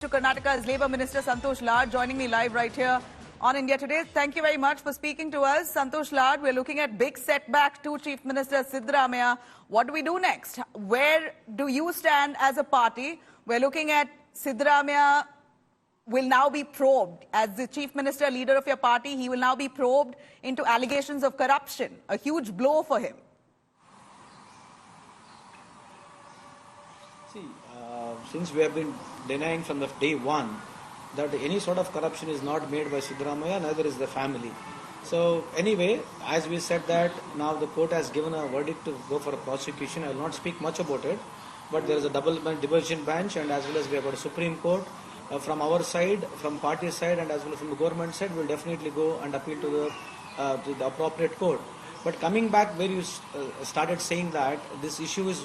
To Karnataka's Labour Minister Santosh joining me live right here on India Today. Thank you very much for speaking to us. Santosh, we're looking at big setback to Chief Minister Siddaramaiah. What do we do next? Where do you stand as a party? We're looking at Siddaramaiah will now be probed. As the Chief Minister, leader of your party, he will now be probed into allegations of corruption. A huge blow for him. See, since we have been denying from the day one that any sort of corruption is not made by Siddaramaiah, neither is the family. So anyway, as we said that now the court has given a verdict to go for a prosecution. I will not speak much about it, but there is a double division bench, and as well as we have got a Supreme Court. From our side, from party side, and as well as from the government side, we will definitely go and appeal to the appropriate court. But coming back where you started saying that this issue is,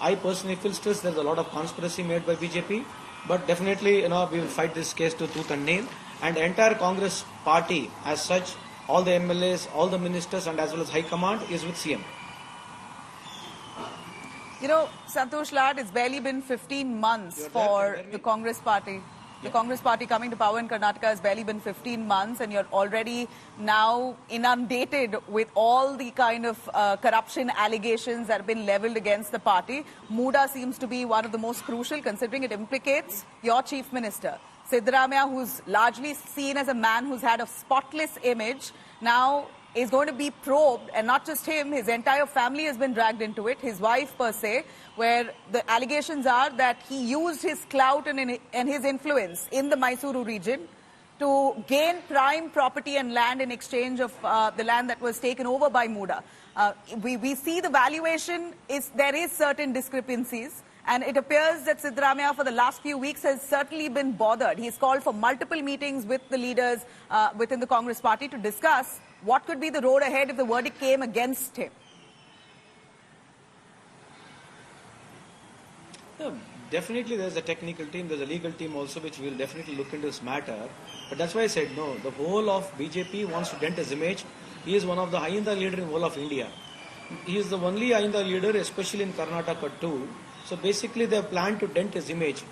I personally feel stressed. There is a lot of conspiracy made by BJP, but definitely, we will fight this case to tooth and nail. And the entire Congress party, as such, all the MLAs, all the ministers, and as well as High Command is with CM. Santosh it's barely been 15 months for the Congress party. The Congress party coming to power in Karnataka has barely been 15 months, and you're already now inundated with all the kind of corruption allegations that have been leveled against the party. Muda seems to be one of the most crucial, considering it implicates your Chief Minister. Siddaramaiah, who's largely seen as a man who's had a spotless image, now is going to be probed, and not just him, his entire family has been dragged into it, his wife per se, where the allegations are that he used his clout and his influence in the Mysuru region to gain prime property and land in exchange of the land that was taken over by Muda. We see the valuation, there is certain discrepancies, and it appears that Siddaramaiah for the last few weeks has certainly been bothered. He's called for multiple meetings with the leaders within the Congress party to discuss what could be the road ahead if the verdict came against him. Yeah, definitely there's a technical team, there's a legal team also which will definitely look into this matter. But that's why I said no, the whole of BJP wants to dent his image. He is one of the Ainda leader in the whole of India. He is the only Ainda leader, especially in Karnataka too. So basically they have planned to dent his image.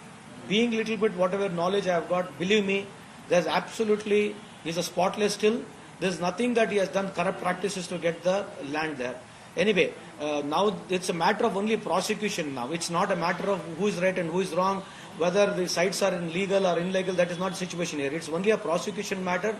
Being little bit whatever knowledge I have got, believe me, there's absolutely, he's a spotless still. There's nothing that he has done corrupt practices to get the land there. Anyway, now it's a matter of only prosecution now. It's not a matter of who is right and who is wrong, whether the sites are legal or illegal. That is not the situation here. It's only a prosecution matter,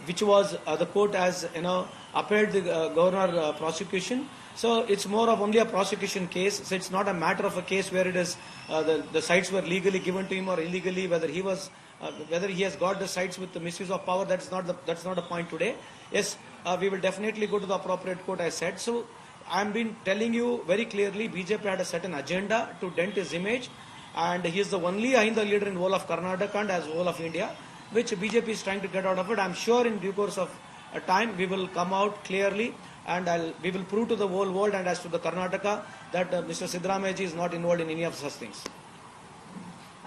which was the court has upheld the governor prosecution. So it's more of only a prosecution case. So it's not a matter of a case where it is the sites were legally given to him or illegally, whether he has got the sites with the misuse of power. That's not a point today. Yes, we will definitely go to the appropriate court, I said. So I've been telling you very clearly, BJP had a certain agenda to dent his image, and he is the only Ainda leader in whole of Karnataka and as whole of India, which BJP is trying to get out of it. I'm sure in due course of time we will come out clearly, and we will prove to the whole world and as to the Karnataka that Mr. Siddaramaiah is not involved in any of such things.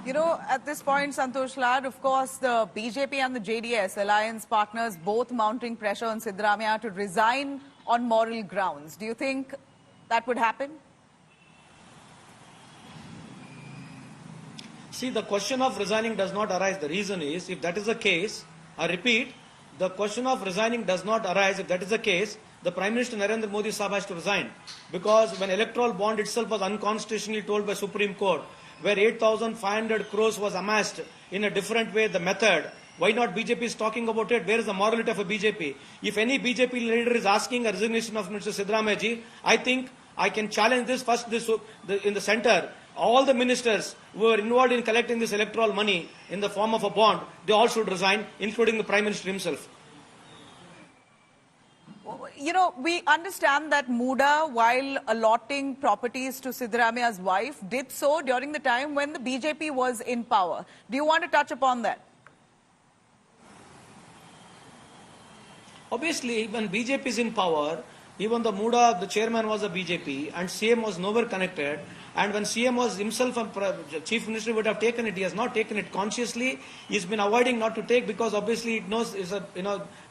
At this point, Santosh of course, the BJP and the JDS alliance partners both mounting pressure on Siddaramaiah to resign on moral grounds. Do you think that would happen? See, the question of resigning does not arise. The reason is, if that is the case, I repeat, the question of resigning does not arise. If that is the case, the Prime Minister Narendra Modi Sahab has to resign. Because when electoral bond itself was unconstitutionally told by Supreme Court, where 8,500 crores was amassed in a different way, the method, why not BJP is talking about it? Where is the morality of a BJP? If any BJP leader is asking a resignation of Mr. Siddaramaiah, I think I can challenge this first in the center. All the ministers who were involved in collecting this electoral money in the form of a bond, they all should resign, including the Prime Minister himself. We understand that Muda, while allotting properties to Siddaramaiah's wife, did so during the time when the BJP was in power. Do you want to touch upon that? Obviously, when BJP is in power, even the Muda, the chairman was a BJP, and CM was nowhere connected. And when CM was himself a Chief Minister, would have taken it. He has not taken it consciously. He's been avoiding not to take because obviously it knows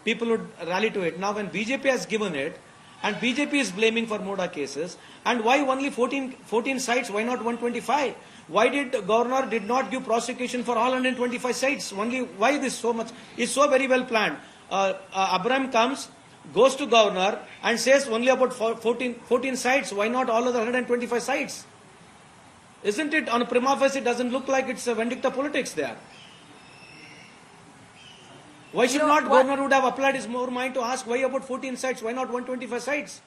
people would rally to it. Now, when BJP has given it, And BJP is blaming for Muda cases. And why only 14 sites? Why not 125? Why did governor did not give prosecution for all 125 sites? Only why this so much? It's so very well planned. Abraham comes, goes to governor and says only about 14 sites. Why not all other 125 sites? Isn't it on a prima facie? It doesn't look like it's a vindictive politics there. Why should not governor would have applied his more mind to ask why about 14 sites? Why not 125 sites?